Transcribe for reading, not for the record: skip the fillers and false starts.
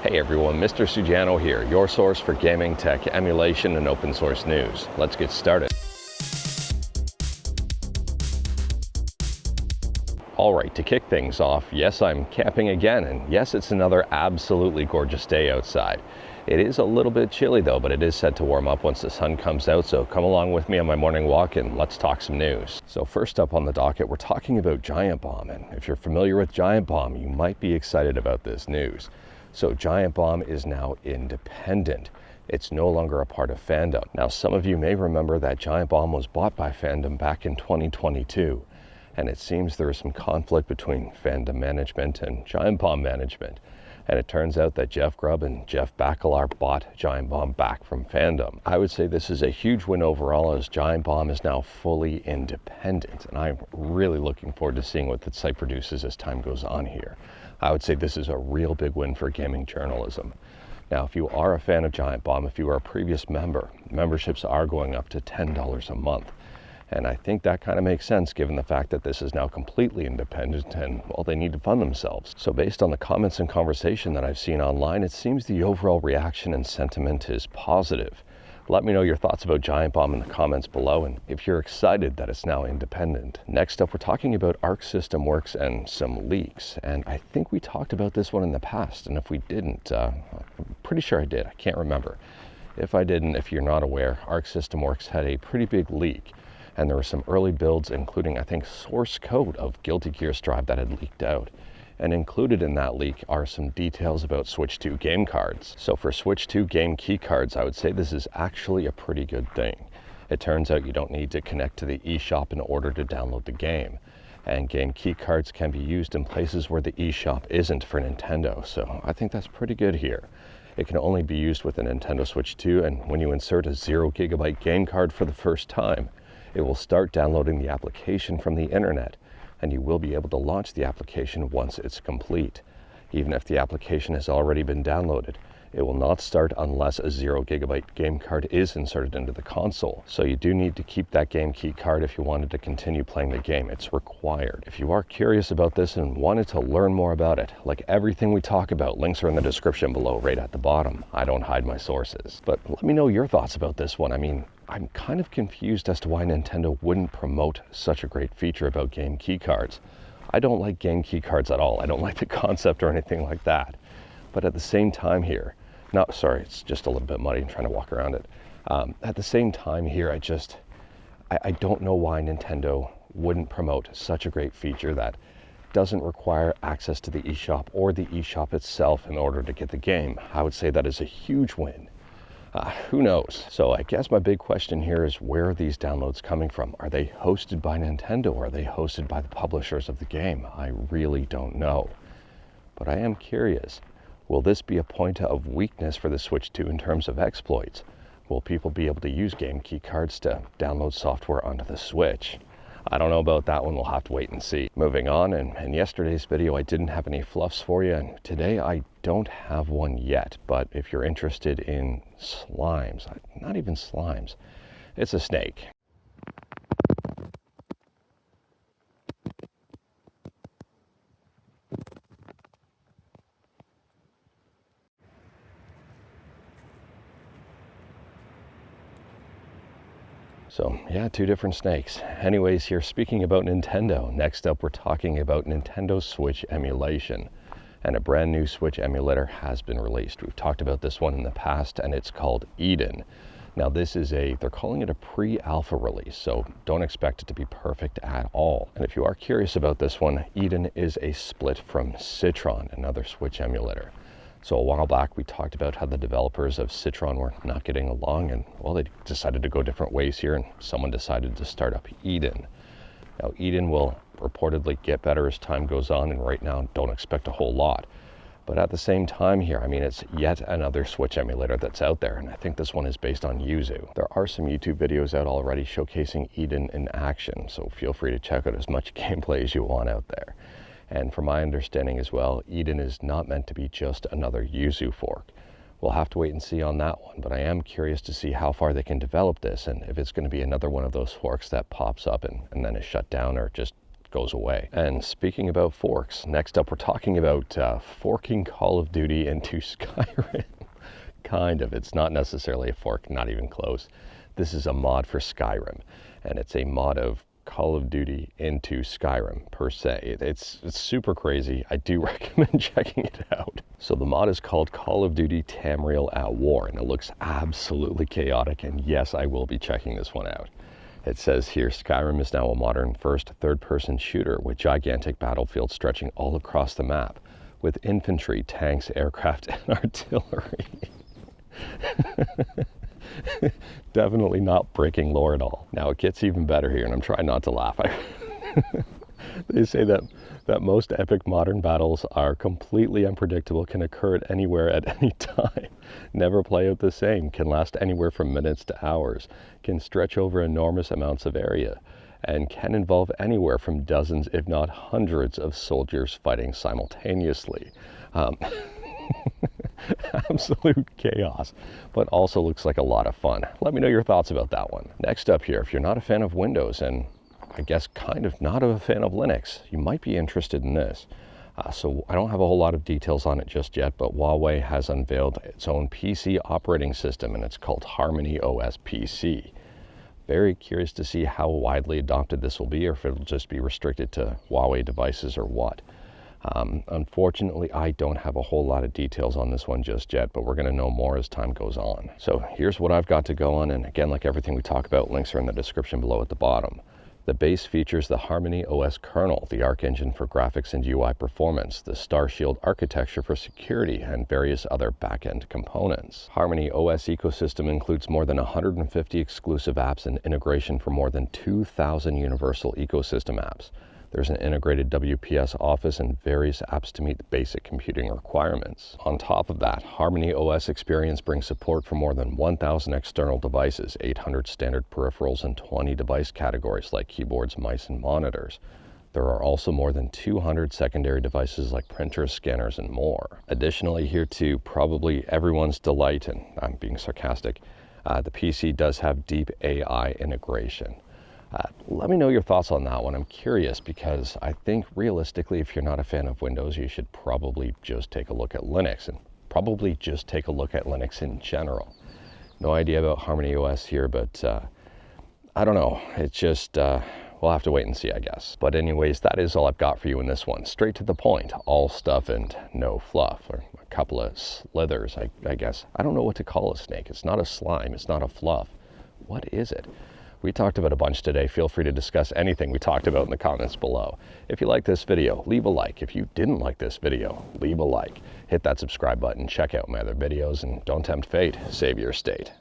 Hey everyone, Mr. Sujano here, your source for gaming, tech, emulation, and open source news. Let's get started. All right, to kick things off, yes, I'm camping again, and yes, it's another absolutely gorgeous day outside. It is a little bit chilly though, but it is set to warm up once the sun comes out, so come along with me on my morning walk and let's talk some news. So first up on the docket, we're talking about Giant Bomb, and if you're familiar with Giant Bomb, you might be excited about this news. So Giant Bomb is now independent. It's no longer a part of Fandom. Now, some of you may remember that Giant Bomb was bought by Fandom back in 2022, and it seems there is some conflict between Fandom management and Giant Bomb management. And it turns out that Jeff Grubb and Jeff Bakalar bought Giant Bomb back from Fandom. I would say this is a huge win overall, as Giant Bomb is now fully independent, and I'm really looking forward to seeing what the site produces as time goes on here. I would say this is a real big win for gaming journalism. Now, if you are a fan of Giant Bomb, if you are a previous member, memberships are going up to $10 a month. And I think that kind of makes sense given the fact that this is now completely independent and, well, they need to fund themselves. So based on the comments and conversation that I've seen online, it seems the overall reaction and sentiment is positive. Let me know your thoughts about Giant Bomb in the comments below, and if you're excited that it's now independent. Next up, we're talking about Arc System Works and some leaks. And I think we talked about this one in the past, and if we didn't, I'm pretty sure I did. I can't remember. If I didn't, if you're not aware, Arc System Works had a pretty big leak. And there were some early builds, including, I think, source code of Guilty Gear Strive that had leaked out. And included in that leak are some details about Switch 2 game cards. So for Switch 2 game key cards, I would say this is actually a pretty good thing. It turns out you don't need to connect to the eShop in order to download the game. And game key cards can be used in places where the eShop isn't for Nintendo. So I think that's pretty good here. It can only be used with a Nintendo Switch 2, and when you insert a 0 GB game card for the first time, it will start downloading the application from the internet, and you will be able to launch the application once it's complete. Even if the application has already been downloaded, it will not start unless a 0 GB game card is inserted into the console. So you do need to keep that game key card if you wanted to continue playing the game. It's required. If you are curious about this and wanted to learn more about it, like everything we talk about, links are in the description below right at the bottom. I don't hide my sources. But let me know your thoughts about this one. I mean, I'm kind of confused as to why Nintendo wouldn't promote such a great feature about game key cards. I don't like game key cards at all. I don't like the concept or anything like that. But at the same time here, it's just a little bit muddy. I'm trying to walk around it. At the same time here, I don't know why Nintendo wouldn't promote such a great feature that doesn't require access to the eShop or the eShop itself in order to get the game. I would say that is a huge win. Who knows? So I guess my big question here is, where are these downloads coming from? Are they hosted by Nintendo, or are they hosted by the publishers of the game? I really don't know. But I am curious, will this be a point of weakness for the Switch 2 in terms of exploits? Will people be able to use game key cards to download software onto the Switch? I don't know about that one. We'll have to wait and see. Moving on, and in yesterday's video, I didn't have any fluffs for you, and today I don't have one yet. But if you're interested in slimes, not even slimes, it's a snake. So yeah, two different snakes. Anyways, here, speaking about Nintendo, next up we're talking about Nintendo Switch emulation. And a brand new Switch emulator has been released. We've talked about this one in the past, and it's called Eden. Now this is they're calling it a pre-alpha release, so don't expect it to be perfect at all. And if you are curious about this one, Eden is a split from Citron, another Switch emulator. So a while back, we talked about how the developers of Citron were not getting along, and well, they decided to go different ways here, and someone decided to start up Eden. Now, Eden will reportedly get better as time goes on, and right now, don't expect a whole lot. But at the same time here, I mean, it's yet another Switch emulator that's out there, and I think this one is based on Yuzu. There are some YouTube videos out already showcasing Eden in action, so feel free to check out as much gameplay as you want out there. And from my understanding as well, Eden is not meant to be just another Yuzu fork. We'll have to wait and see on that one, but I am curious to see how far they can develop this, and if it's going to be another one of those forks that pops up and then is shut down or just goes away. And speaking about forks, next up we're talking about forking Call of Duty into Skyrim. Kind of. It's not necessarily a fork, not even close. This is a mod for Skyrim, and it's a mod of Call of Duty into Skyrim per se. It's super crazy. I do recommend checking it out. So the mod is called Call of Duty Tamriel at War, and it looks absolutely chaotic, and yes, I will be checking this one out. It says here, Skyrim is now a modern first third-person shooter with gigantic battlefields stretching all across the map, with infantry, tanks, aircraft, and artillery. Definitely not breaking lore at all. Now it gets even better here, and I'm trying not to laugh. They say that most epic modern battles are completely unpredictable, can occur at anywhere at any time, never play out the same, can last anywhere from minutes to hours, can stretch over enormous amounts of area, and can involve anywhere from dozens, if not hundreds, of soldiers fighting simultaneously. Absolute chaos, but also looks like a lot of fun. Let me know your thoughts about that one. Next up here, if you're not a fan of Windows and I guess kind of not a fan of Linux, you might be interested in this. So I don't have a whole lot of details on it just yet, but Huawei has unveiled its own PC operating system, and it's called HarmonyOS PC. Very curious to see how widely adopted this will be, or if it'll just be restricted to Huawei devices or what. Unfortunately, I don't have a whole lot of details on this one just yet, but we're going to know more as time goes on. So here's what I've got to go on, and again, like everything we talk about, links are in the description below at the bottom. The base features the HarmonyOS kernel, the Arc engine for graphics and UI performance, the Starshield architecture for security, and various other back-end components. HarmonyOS ecosystem includes more than 150 exclusive apps and integration for more than 2,000 universal ecosystem apps. There's an integrated WPS office and various apps to meet the basic computing requirements. On top of that, HarmonyOS Experience brings support for more than 1,000 external devices, 800 standard peripherals, and 20 device categories like keyboards, mice, and monitors. There are also more than 200 secondary devices like printers, scanners, and more. Additionally, here to probably everyone's delight, and I'm being sarcastic, the PC does have deep AI integration. Let me know your thoughts on that one. I'm curious because I think realistically, if you're not a fan of Windows, you should probably just take a look at Linux, and probably just take a look at Linux in general. No idea about HarmonyOS here, but I don't know. It's just, we'll have to wait and see, I guess. But anyways, that is all I've got for you in this one. Straight to the point, all stuff and no fluff, or a couple of slithers, I guess. I don't know what to call a snake. It's not a slime, it's not a fluff. What is it? We talked about a bunch today. Feel free to discuss anything we talked about in the comments below. If you like this video, leave a like. If you didn't like this video, leave a like. Hit that subscribe button, check out my other videos, and don't tempt fate, save your state.